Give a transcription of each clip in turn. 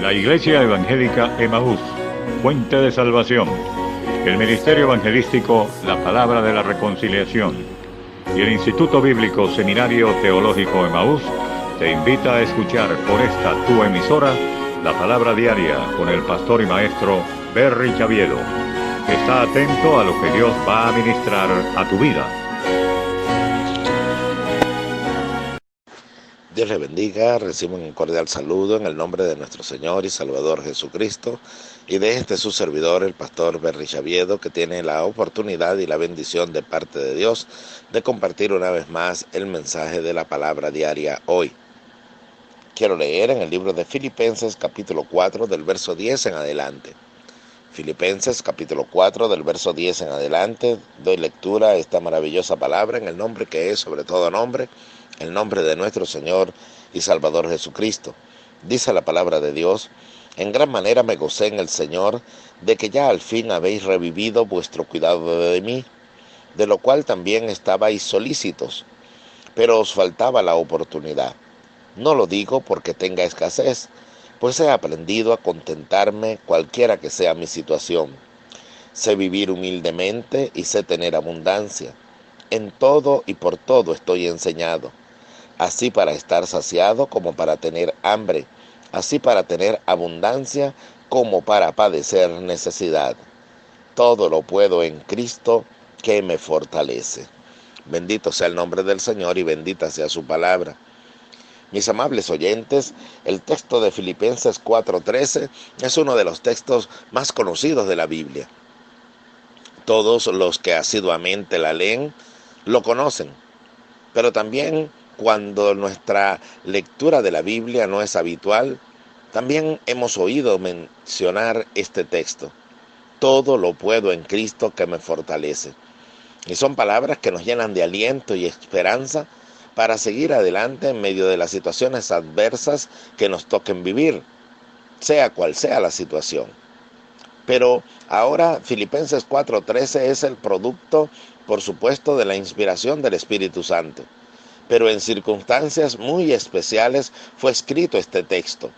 La Iglesia Evangélica Emaús, Fuente de Salvación. El Ministerio Evangelístico La Palabra de la Reconciliación. Y el Instituto Bíblico Seminario Teológico Emaús te invita a escuchar por esta tu emisora la Palabra Diaria con el pastor y maestro Berry Chaviedo. Está atento a lo que Dios va a ministrar a tu vida. Dios les bendiga, reciban un cordial saludo en el nombre de nuestro Señor y Salvador Jesucristo y de este su servidor, el pastor Berry Chaviedo, que tiene la oportunidad y la bendición de parte de Dios de compartir una vez más el mensaje de la palabra diaria hoy. Quiero leer en el libro de Filipenses capítulo 4 del verso 10 en adelante. Filipenses capítulo 4 del verso 10 en adelante, doy lectura a esta maravillosa palabra en el nombre que es sobre todo nombre, el nombre de nuestro Señor y Salvador Jesucristo. Dice la palabra de Dios: en gran manera me gocé en el Señor de que ya al fin habéis revivido vuestro cuidado de mí, de lo cual también estabais solícitos, pero os faltaba la oportunidad. No lo digo porque tenga escasez, pues he aprendido a contentarme cualquiera que sea mi situación. Sé vivir humildemente y sé tener abundancia. En todo y por todo estoy enseñado, así para estar saciado como para tener hambre, así para tener abundancia como para padecer necesidad. Todo lo puedo en Cristo que me fortalece. Bendito sea el nombre del Señor y bendita sea su palabra. Mis amables oyentes, el texto de Filipenses 4:13 es uno de los textos más conocidos de la Biblia. Todos los que asiduamente la leen lo conocen, pero también cuando nuestra lectura de la Biblia no es habitual, también hemos oído mencionar este texto. Todo lo puedo en Cristo que me fortalece. Y son palabras que nos llenan de aliento y esperanza para seguir adelante en medio de las situaciones adversas que nos toquen vivir, sea cual sea la situación. Pero ahora Filipenses 4:13 es el producto, por supuesto, de la inspiración del Espíritu Santo. Pero en circunstancias muy especiales fue escrito este texto.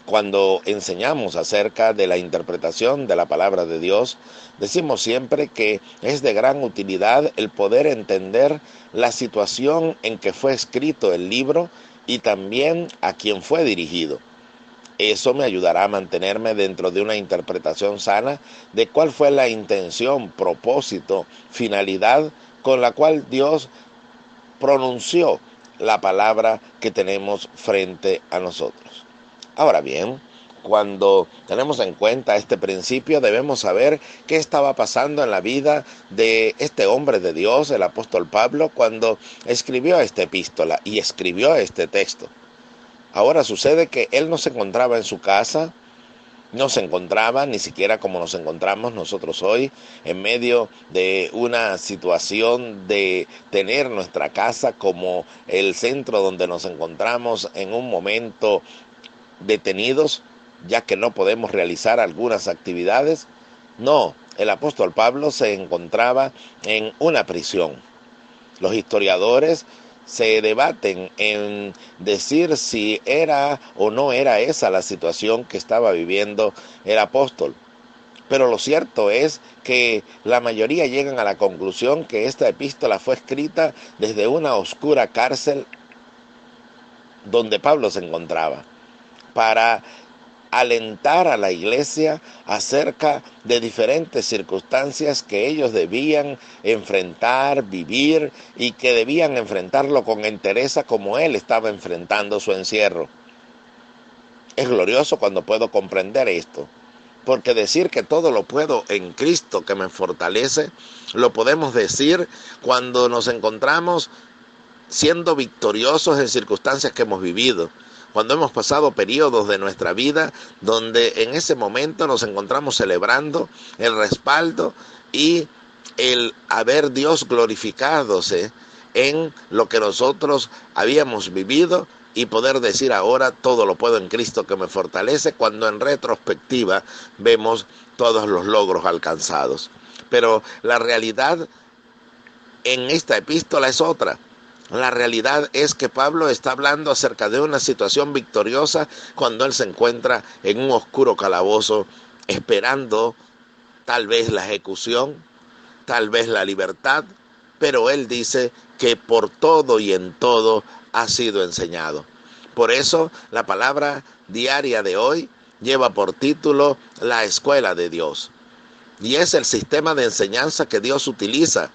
Cuando enseñamos acerca de la interpretación de la palabra de Dios, decimos siempre que es de gran utilidad el poder entender la situación en que fue escrito el libro y también a quien fue dirigido. Eso me ayudará a mantenerme dentro de una interpretación sana de cuál fue la intención, propósito, finalidad con la cual Dios pronunció la palabra que tenemos frente a nosotros. Ahora bien, cuando tenemos en cuenta este principio, debemos saber qué estaba pasando en la vida de este hombre de Dios, el apóstol Pablo, cuando escribió esta epístola y escribió este texto. Ahora sucede que él no se encontraba en su casa, no se encontraba ni siquiera como nos encontramos nosotros hoy, en medio de una situación de tener nuestra casa como el centro donde nos encontramos en un momento detenidos, ya que no podemos realizar algunas actividades. No, el apóstol Pablo se encontraba en una prisión. Los historiadores se debaten en decir si era o no era esa la situación que estaba viviendo el apóstol. Pero lo cierto es que la mayoría llegan a la conclusión que esta epístola fue escrita desde una oscura cárcel donde Pablo se encontraba, para alentar a la iglesia acerca de diferentes circunstancias que ellos debían enfrentar, vivir y que debían enfrentarlo con entereza como él estaba enfrentando su encierro. Es glorioso cuando puedo comprender esto, porque decir que todo lo puedo en Cristo que me fortalece, lo podemos decir cuando nos encontramos siendo victoriosos en circunstancias que hemos vivido, cuando hemos pasado periodos de nuestra vida donde en ese momento nos encontramos celebrando el respaldo y el haber Dios glorificándose en lo que nosotros habíamos vivido y poder decir ahora todo lo puedo en Cristo que me fortalece, cuando en retrospectiva vemos todos los logros alcanzados. Pero la realidad en esta epístola es otra. La realidad es que Pablo está hablando acerca de una situación victoriosa cuando él se encuentra en un oscuro calabozo esperando tal vez la ejecución, tal vez la libertad, pero él dice que por todo y en todo ha sido enseñado. Por eso la palabra diaria de hoy lleva por título La Escuela de Dios. Y es el sistema de enseñanza que Dios utiliza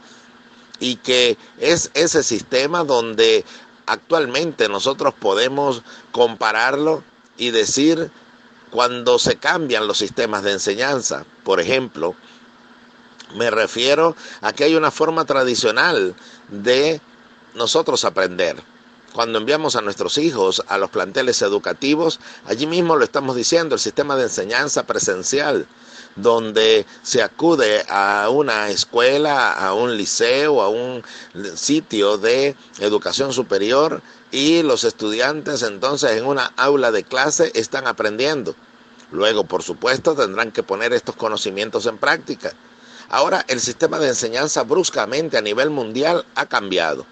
y que es ese sistema donde actualmente nosotros podemos compararlo y decir cuando se cambian los sistemas de enseñanza. Por ejemplo, me refiero a que hay una forma tradicional de nosotros aprender. Cuando enviamos a nuestros hijos a los planteles educativos, allí mismo lo estamos diciendo, el sistema de enseñanza presencial, donde se acude a una escuela, a un liceo, a un sitio de educación superior y los estudiantes entonces en una aula de clase están aprendiendo. Luego, por supuesto, tendrán que poner estos conocimientos en práctica. Ahora el sistema de enseñanza bruscamente a nivel mundial ha cambiado.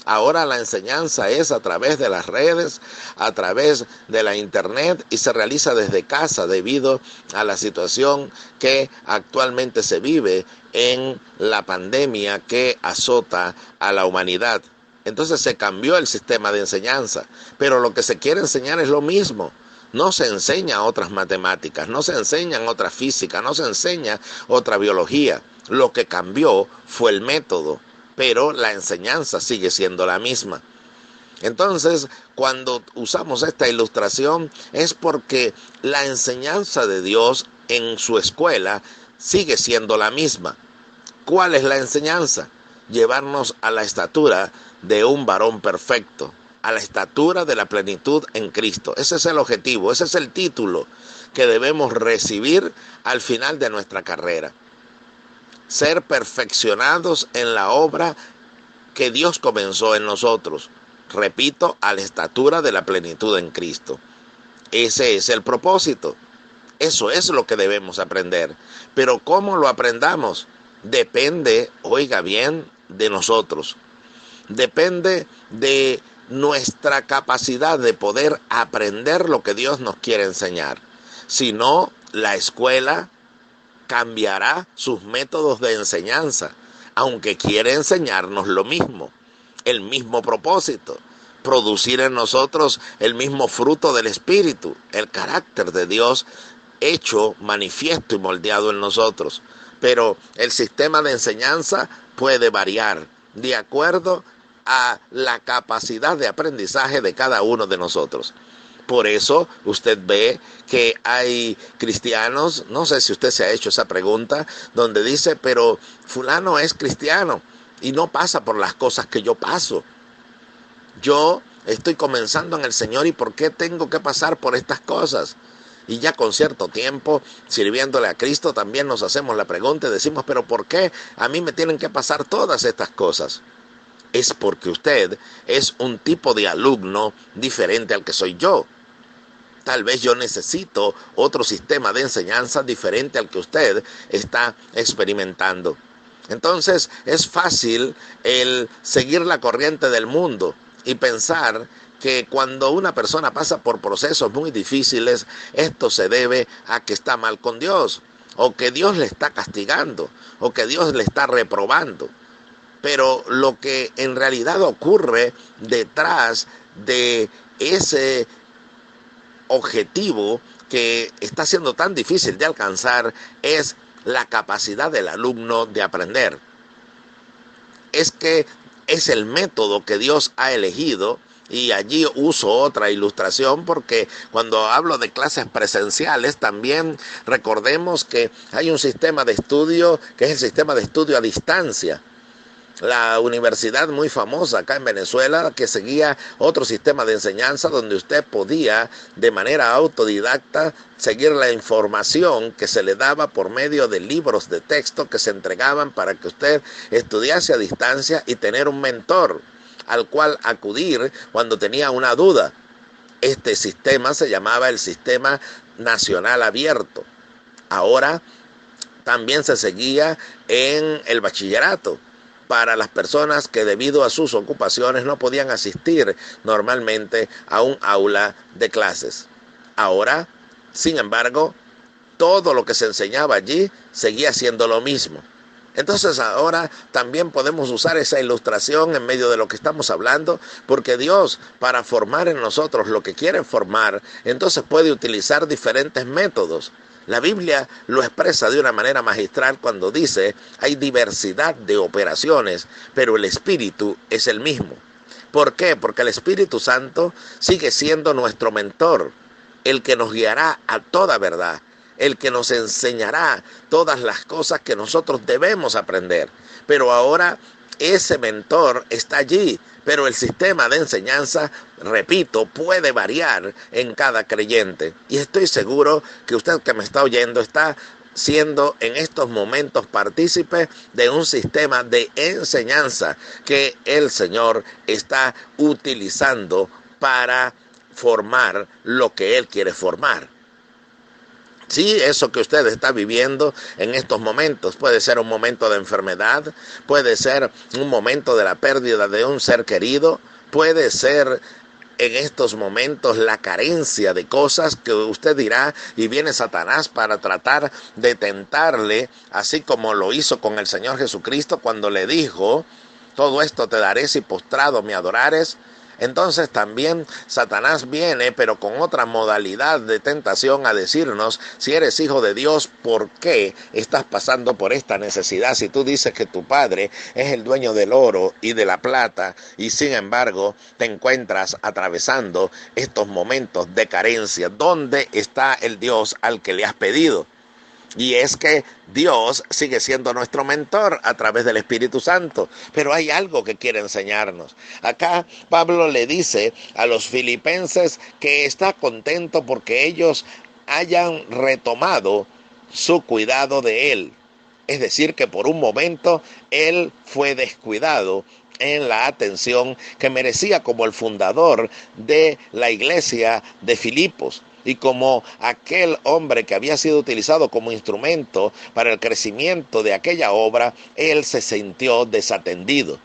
Ahora la enseñanza es a través de las redes, a través de la internet y se realiza desde casa debido a la situación que actualmente se vive en la pandemia que azota a la humanidad. Entonces se cambió el sistema de enseñanza, pero lo que se quiere enseñar es lo mismo. No se enseña otras matemáticas, no se enseñan otra física, no se enseña otra biología. Lo que cambió fue el método, pero la enseñanza sigue siendo la misma. Entonces, cuando usamos esta ilustración es porque la enseñanza de Dios en su escuela sigue siendo la misma. ¿Cuál es la enseñanza? Llevarnos a la estatura de un varón perfecto, a la estatura de la plenitud en Cristo. Ese es el objetivo, ese es el título que debemos recibir al final de nuestra carrera. Ser perfeccionados en la obra que Dios comenzó en nosotros. Repito, a la estatura de la plenitud en Cristo. Ese es el propósito. Eso es lo que debemos aprender. Pero ¿cómo lo aprendamos? Depende, oiga bien, de nosotros. Depende de nuestra capacidad de poder aprender lo que Dios nos quiere enseñar. Si no, la escuela cambiará sus métodos de enseñanza, aunque quiere enseñarnos lo mismo, el mismo propósito, producir en nosotros el mismo fruto del Espíritu, el carácter de Dios hecho manifiesto y moldeado en nosotros. Pero el sistema de enseñanza puede variar de acuerdo a la capacidad de aprendizaje de cada uno de nosotros. Por eso usted ve que hay cristianos, no sé si usted se ha hecho esa pregunta, donde dice, pero fulano es cristiano y no pasa por las cosas que yo paso. Yo estoy comenzando en el Señor y ¿por qué tengo que pasar por estas cosas? Y ya con cierto tiempo, sirviéndole a Cristo, también nos hacemos la pregunta y decimos, pero ¿por qué a mí me tienen que pasar todas estas cosas? Es porque usted es un tipo de alumno diferente al que soy yo. Tal vez yo necesito otro sistema de enseñanza diferente al que usted está experimentando. Entonces es fácil el seguir la corriente del mundo y pensar que cuando una persona pasa por procesos muy difíciles, esto se debe a que está mal con Dios, o que Dios le está castigando, o que Dios le está reprobando. Pero lo que en realidad ocurre detrás de ese objetivo que está siendo tan difícil de alcanzar es la capacidad del alumno de aprender. Es que es el método que Dios ha elegido. Y allí uso otra ilustración porque cuando hablo de clases presenciales también recordemos que hay un sistema de estudio que es el sistema de estudio a distancia. La universidad muy famosa acá en Venezuela que seguía otro sistema de enseñanza donde usted podía de manera autodidacta seguir la información que se le daba por medio de libros de texto que se entregaban para que usted estudiase a distancia y tener un mentor al cual acudir cuando tenía una duda. Este sistema se llamaba el Sistema Nacional Abierto. Ahora también se seguía en el bachillerato. para las personas que debido a sus ocupaciones no podían asistir normalmente a un aula de clases. Ahora, sin embargo, todo lo que se enseñaba allí seguía siendo lo mismo. Entonces ahora también podemos usar esa ilustración en medio de lo que estamos hablando, porque Dios, para formar en nosotros lo que quiere formar, entonces puede utilizar diferentes métodos. La Biblia lo expresa de una manera magistral cuando dice: hay diversidad de operaciones, pero el Espíritu es el mismo. ¿Por qué? Porque el Espíritu Santo sigue siendo nuestro mentor, el que nos guiará a toda verdad, el que nos enseñará todas las cosas que nosotros debemos aprender. Pero ahora ese mentor está allí, pero el sistema de enseñanza, repito, puede variar en cada creyente. Y estoy seguro que usted que me está oyendo está siendo en estos momentos partícipe de un sistema de enseñanza que el Señor está utilizando para formar lo que Él quiere formar. Sí, eso que usted está viviendo en estos momentos puede ser un momento de enfermedad, puede ser un momento de la pérdida de un ser querido, puede ser en estos momentos la carencia de cosas que usted dirá, y viene Satanás para tratar de tentarle, así como lo hizo con el Señor Jesucristo cuando le dijo: todo esto te daré si postrado me adorares. Entonces también Satanás viene, pero con otra modalidad de tentación, a decirnos: si eres hijo de Dios, ¿por qué estás pasando por esta necesidad? Si tú dices que tu padre es el dueño del oro y de la plata, y sin embargo te encuentras atravesando estos momentos de carencia, ¿dónde está el Dios al que le has pedido? Y es que Dios sigue siendo nuestro mentor a través del Espíritu Santo, pero hay algo que quiere enseñarnos. Acá Pablo le dice a los filipenses que está contento porque ellos hayan retomado su cuidado de él. Es decir, que por un momento él fue descuidado en la atención que merecía como el fundador de la iglesia de Filipos. Y como aquel hombre que había sido utilizado como instrumento para el crecimiento de aquella obra, él se sintió desatendido.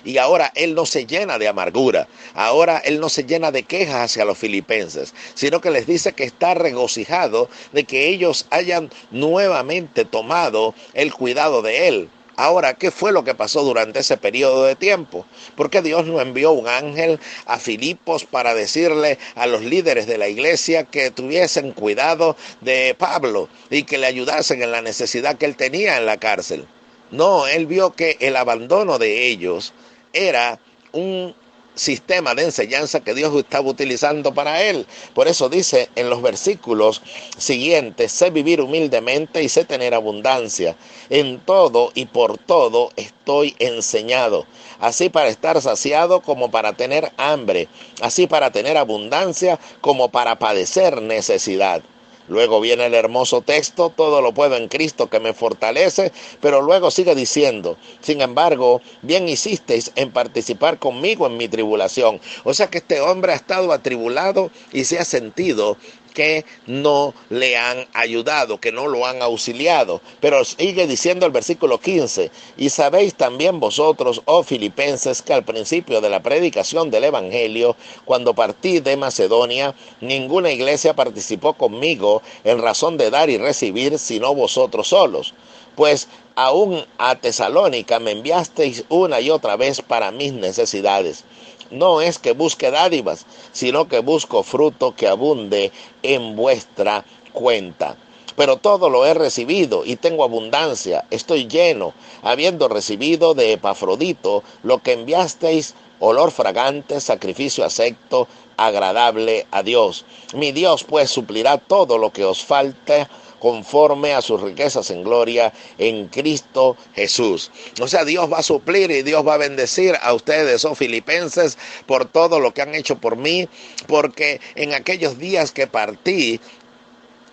Y ahora él no se llena de amargura, ahora él no se llena de quejas hacia los filipenses, sino que les dice que está regocijado de que ellos hayan nuevamente tomado el cuidado de él. Ahora, ¿qué fue lo que pasó durante ese periodo de tiempo? ¿Por qué Dios no envió un ángel a Filipos para decirle a los líderes de la iglesia que tuviesen cuidado de Pablo y que le ayudasen en la necesidad que él tenía en la cárcel? No, él vio que el abandono de ellos era un sistema de enseñanza que Dios estaba utilizando para él. Por eso dice en los versículos siguientes: sé vivir humildemente y sé tener abundancia. En todo y por todo estoy enseñado, así para estar saciado como para tener hambre, así para tener abundancia como para padecer necesidad. Luego viene el hermoso texto: todo lo puedo en Cristo que me fortalece, pero luego sigue diciendo: sin embargo, bien hicisteis en participar conmigo en mi tribulación. O sea que este hombre ha estado atribulado y se ha sentido que no le han ayudado, que no lo han auxiliado. Pero sigue diciendo el versículo 15: y sabéis también vosotros, oh filipenses, que al principio de la predicación del evangelio, cuando partí de Macedonia, ninguna iglesia participó conmigo en razón de dar y recibir, sino vosotros solos. Pues aún a Tesalónica me enviasteis una y otra vez para mis necesidades. No es que busque dádivas, sino que busco fruto que abunde en vuestra cuenta. Pero todo lo he recibido y tengo abundancia, estoy lleno, habiendo recibido de Epafrodito lo que enviasteis, olor fragante, sacrificio acepto, agradable a Dios. Mi Dios pues suplirá todo lo que os falte conforme a sus riquezas en gloria en Cristo Jesús. O sea, Dios va a suplir y Dios va a bendecir a ustedes, oh filipenses, por todo lo que han hecho por mí, porque en aquellos días que partí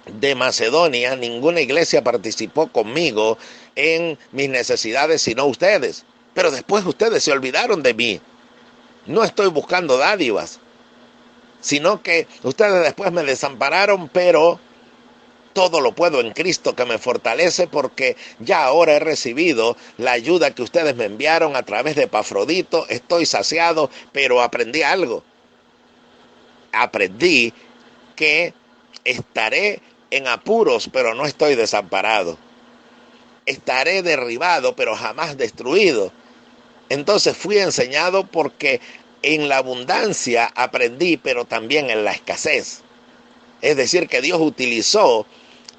de Macedonia, ninguna iglesia participó conmigo en mis necesidades, sino ustedes. Pero después ustedes se olvidaron de mí. No estoy buscando dádivas, sino que ustedes después me desampararon, pero Todo lo puedo en Cristo que me fortalece, porque ya ahora he recibido la ayuda que ustedes me enviaron a través de Epafrodito. Estoy saciado, pero aprendí algo. Aprendí que estaré en apuros, pero no estoy desamparado. Estaré derribado, pero jamás destruido. Entonces fui enseñado porque en la abundancia aprendí, pero también en la escasez. Es decir, que Dios utilizó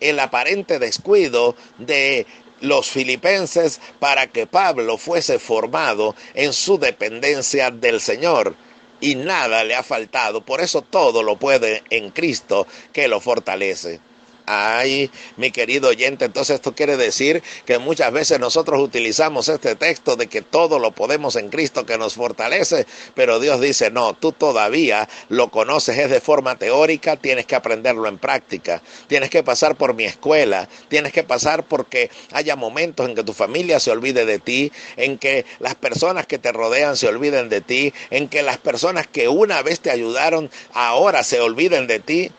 el aparente descuido de los filipenses para que Pablo fuese formado en su dependencia del Señor. Y nada le ha faltado. Por eso todo lo puede en Cristo que lo fortalece. Ay, mi querido oyente, entonces esto quiere decir que muchas veces nosotros utilizamos este texto de que todo lo podemos en Cristo que nos fortalece, pero Dios dice, no, tú todavía lo conoces, es de forma teórica, tienes que aprenderlo en práctica, tienes que pasar por mi escuela, tienes que pasar porque haya momentos en que tu familia se olvide de ti, en que las personas que te rodean se olviden de ti, en que las personas que una vez te ayudaron ahora se olviden de ti,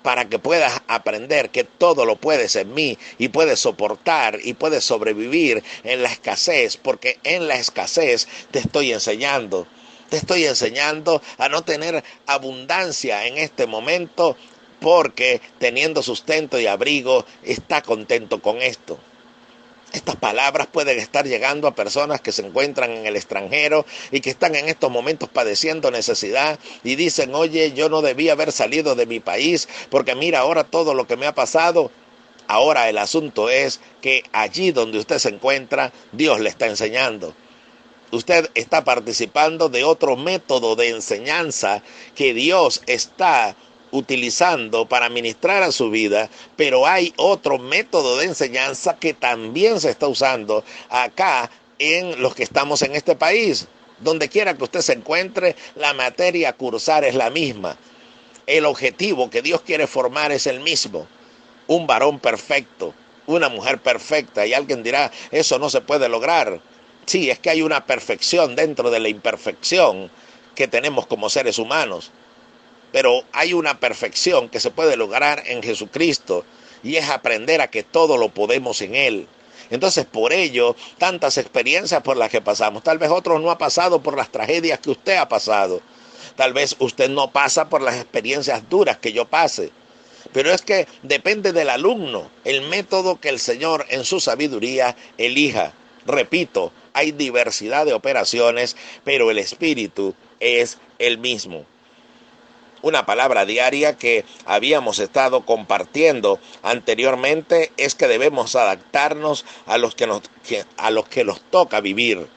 para que puedas aprender que todo lo puedes en mí y puedes soportar y puedes sobrevivir en la escasez, porque en la escasez te estoy enseñando. Te estoy enseñando a no tener abundancia en este momento, porque teniendo sustento y abrigo está contento con esto. Estas palabras pueden estar llegando a personas que se encuentran en el extranjero y que están en estos momentos padeciendo necesidad y dicen, oye, yo no debía haber salido de mi país porque mira ahora todo lo que me ha pasado. Ahora el asunto es que allí donde usted se encuentra, Dios le está enseñando. Usted está participando de otro método de enseñanza que Dios está utilizando para ministrar a su vida, pero hay otro método de enseñanza que también se está usando acá en los que estamos en este país. Donde quiera que usted se encuentre, la materia a cursar es la misma. El objetivo que Dios quiere formar es el mismo. Un varón perfecto, una mujer perfecta. Y alguien dirá, eso no se puede lograr. Sí, es que hay una perfección dentro de la imperfección que tenemos como seres humanos. Pero hay una perfección que se puede lograr en Jesucristo y es aprender a que todo lo podemos en Él. Entonces, por ello, tantas experiencias por las que pasamos. Tal vez otros no han pasado por las tragedias que usted ha pasado. Tal vez usted no pasa por las experiencias duras que yo pase. Pero es que depende del alumno, el método que el Señor en su sabiduría elija. Repito, hay diversidad de operaciones, pero el espíritu es el mismo. Una palabra diaria que habíamos estado compartiendo anteriormente es que debemos adaptarnos a los que nos toca vivir,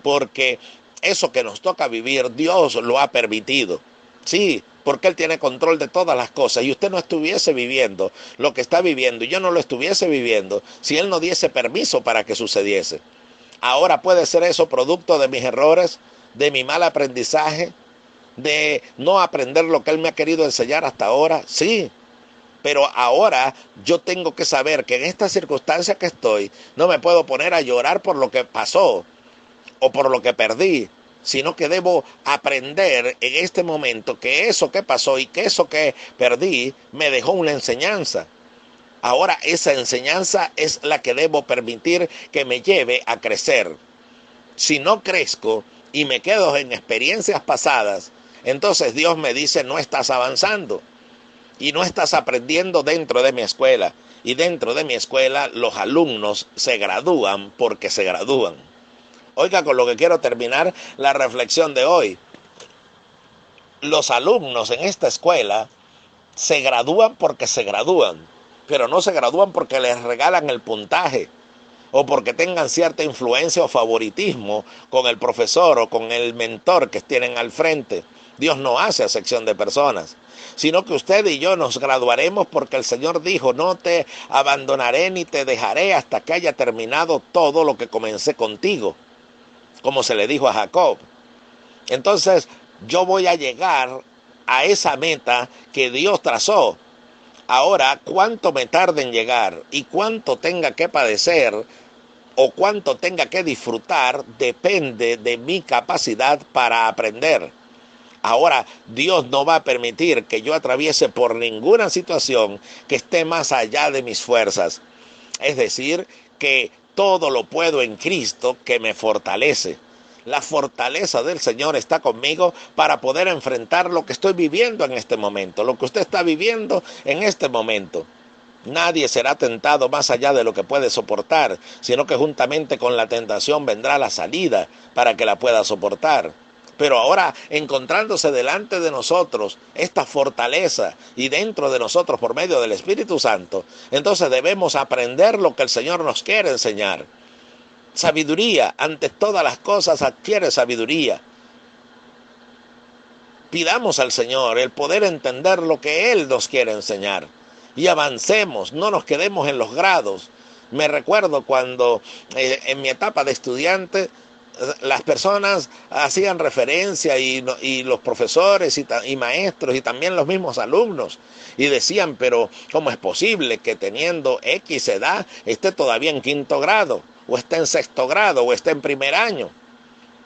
porque eso que nos toca vivir Dios lo ha permitido. Sí, porque Él tiene control de todas las cosas y usted no estuviese viviendo lo que está viviendo y yo no lo estuviese viviendo si Él no diese permiso para que sucediese. Ahora puede ser eso producto de mis errores, de mi mal aprendizaje, de no aprender lo que Él me ha querido enseñar hasta ahora, sí. Pero ahora yo tengo que saber que en esta circunstancia que estoy, no me puedo poner a llorar por lo que pasó o por lo que perdí, sino que debo aprender en este momento que eso que pasó y que eso que perdí me dejó una enseñanza. Ahora esa enseñanza es la que debo permitir que me lleve a crecer. Si no crezco y me quedo en experiencias pasadas, entonces Dios me dice, no estás avanzando y no estás aprendiendo dentro de mi escuela. Y dentro de mi escuela los alumnos se gradúan porque se gradúan. Oiga, con lo que quiero terminar la reflexión de hoy. Los alumnos en esta escuela se gradúan porque se gradúan, pero no se gradúan porque les regalan el puntaje o porque tengan cierta influencia o favoritismo con el profesor o con el mentor que tienen al frente. Dios no hace acepción de personas, sino que usted y yo nos graduaremos porque el Señor dijo, no te abandonaré ni te dejaré hasta que haya terminado todo lo que comencé contigo, como se le dijo a Jacob. Entonces, yo voy a llegar a esa meta que Dios trazó. Ahora, cuánto me tarde en llegar y cuánto tenga que padecer o cuánto tenga que disfrutar depende de mi capacidad para aprender. Ahora, Dios no va a permitir que yo atraviese por ninguna situación que esté más allá de mis fuerzas. Es decir, que todo lo puedo en Cristo que me fortalece. La fortaleza del Señor está conmigo para poder enfrentar lo que estoy viviendo en este momento, lo que usted está viviendo en este momento. Nadie será tentado más allá de lo que puede soportar, sino que juntamente con la tentación vendrá la salida para que la pueda soportar. Pero ahora, encontrándose delante de nosotros esta fortaleza y dentro de nosotros por medio del Espíritu Santo, entonces debemos aprender lo que el Señor nos quiere enseñar. Sabiduría, ante todas las cosas adquiere sabiduría. Pidamos al Señor el poder entender lo que Él nos quiere enseñar y avancemos, no nos quedemos en los grados. Me recuerdo cuando en mi etapa de estudiante las personas hacían referencia y los profesores y maestros y también los mismos alumnos y decían, pero ¿cómo es posible que teniendo X edad esté todavía en quinto grado o esté en sexto grado o esté en primer año?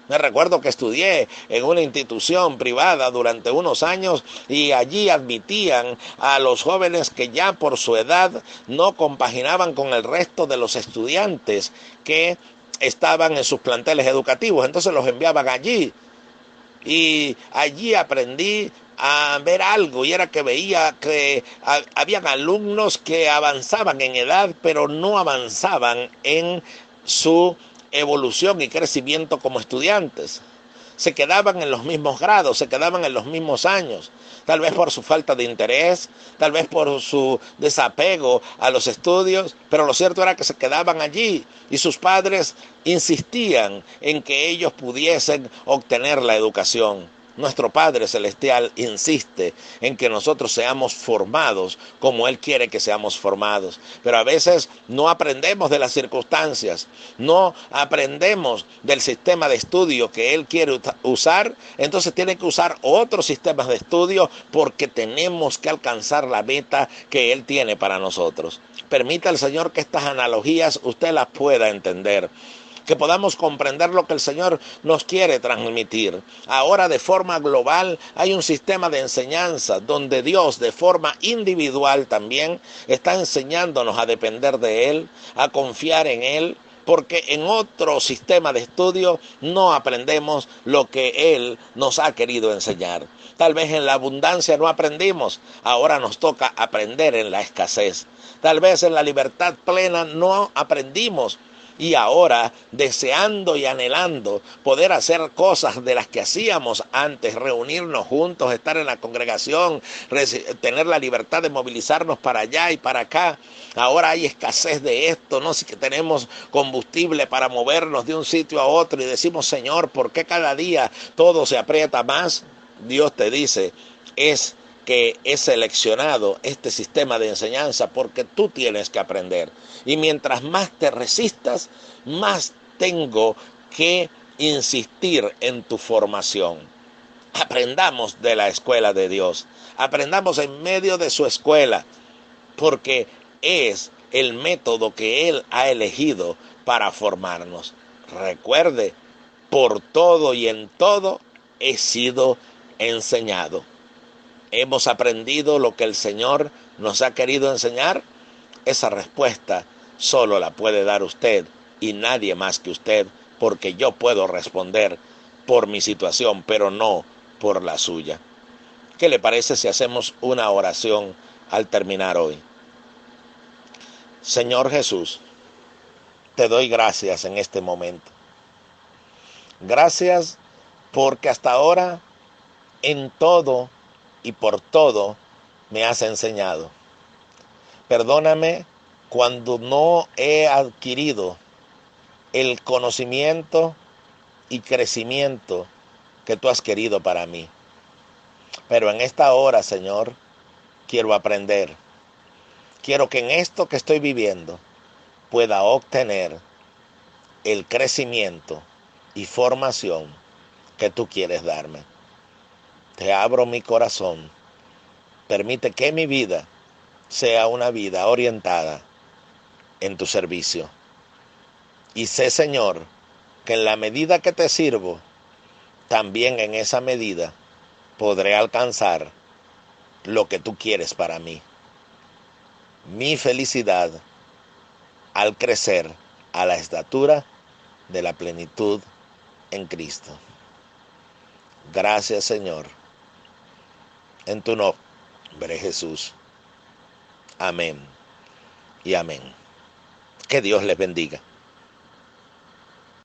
Me recuerdo que estudié en una institución privada durante unos años y allí admitían a los jóvenes que ya por su edad no compaginaban con el resto de los estudiantes que estaban en sus planteles educativos. Entonces los enviaban allí y allí aprendí a ver algo y era que veía que habían alumnos que avanzaban en edad pero no avanzaban en su evolución y crecimiento como estudiantes. Se quedaban en los mismos grados, se quedaban en los mismos años, tal vez por su falta de interés, tal vez por su desapego a los estudios, pero lo cierto era que se quedaban allí y sus padres insistían en que ellos pudiesen obtener la educación. Nuestro Padre Celestial insiste en que nosotros seamos formados como Él quiere que seamos formados. Pero a veces no aprendemos de las circunstancias, no aprendemos del sistema de estudio que Él quiere usar, entonces tiene que usar otros sistemas de estudio porque tenemos que alcanzar la meta que Él tiene para nosotros. Permita al Señor que estas analogías usted las pueda entender, que podamos comprender lo que el Señor nos quiere transmitir. Ahora de forma global hay un sistema de enseñanza donde Dios de forma individual también está enseñándonos a depender de Él, a confiar en Él, porque en otro sistema de estudio no aprendemos lo que Él nos ha querido enseñar. Tal vez en la abundancia no aprendimos, ahora nos toca aprender en la escasez. Tal vez en la libertad plena no aprendimos, y ahora deseando y anhelando poder hacer cosas de las que hacíamos antes, reunirnos juntos, estar en la congregación, tener la libertad de movilizarnos para allá y para acá. Ahora hay escasez de esto, no sé, que tenemos combustible para movernos de un sitio a otro y decimos, Señor, ¿por qué cada día todo se aprieta más? Dios te dice, es que he seleccionado este sistema de enseñanza porque tú tienes que aprender. Y mientras más te resistas, más tengo que insistir en tu formación. Aprendamos de la escuela de Dios. Aprendamos en medio de su escuela, porque es el método que Él ha elegido para formarnos. Recuerde, por todo y en todo he sido enseñado. ¿Hemos aprendido lo que el Señor nos ha querido enseñar? Esa respuesta solo la puede dar usted y nadie más que usted, porque yo puedo responder por mi situación, pero no por la suya. ¿Qué le parece si hacemos una oración al terminar hoy? Señor Jesús, te doy gracias en este momento. Gracias porque hasta ahora en todo y por todo me has enseñado. Perdóname cuando no he adquirido el conocimiento y crecimiento que tú has querido para mí. Pero en esta hora, Señor, quiero aprender. Quiero que en esto que estoy viviendo pueda obtener el crecimiento y formación que tú quieres darme. Te abro mi corazón. Permite que mi vida sea una vida orientada en tu servicio. Y sé, Señor, que en la medida que te sirvo, también en esa medida podré alcanzar lo que tú quieres para mí. Mi felicidad al crecer a la estatura de la plenitud en Cristo. Gracias, Señor. En tu nombre, Jesús. Amén y amén. Que Dios les bendiga.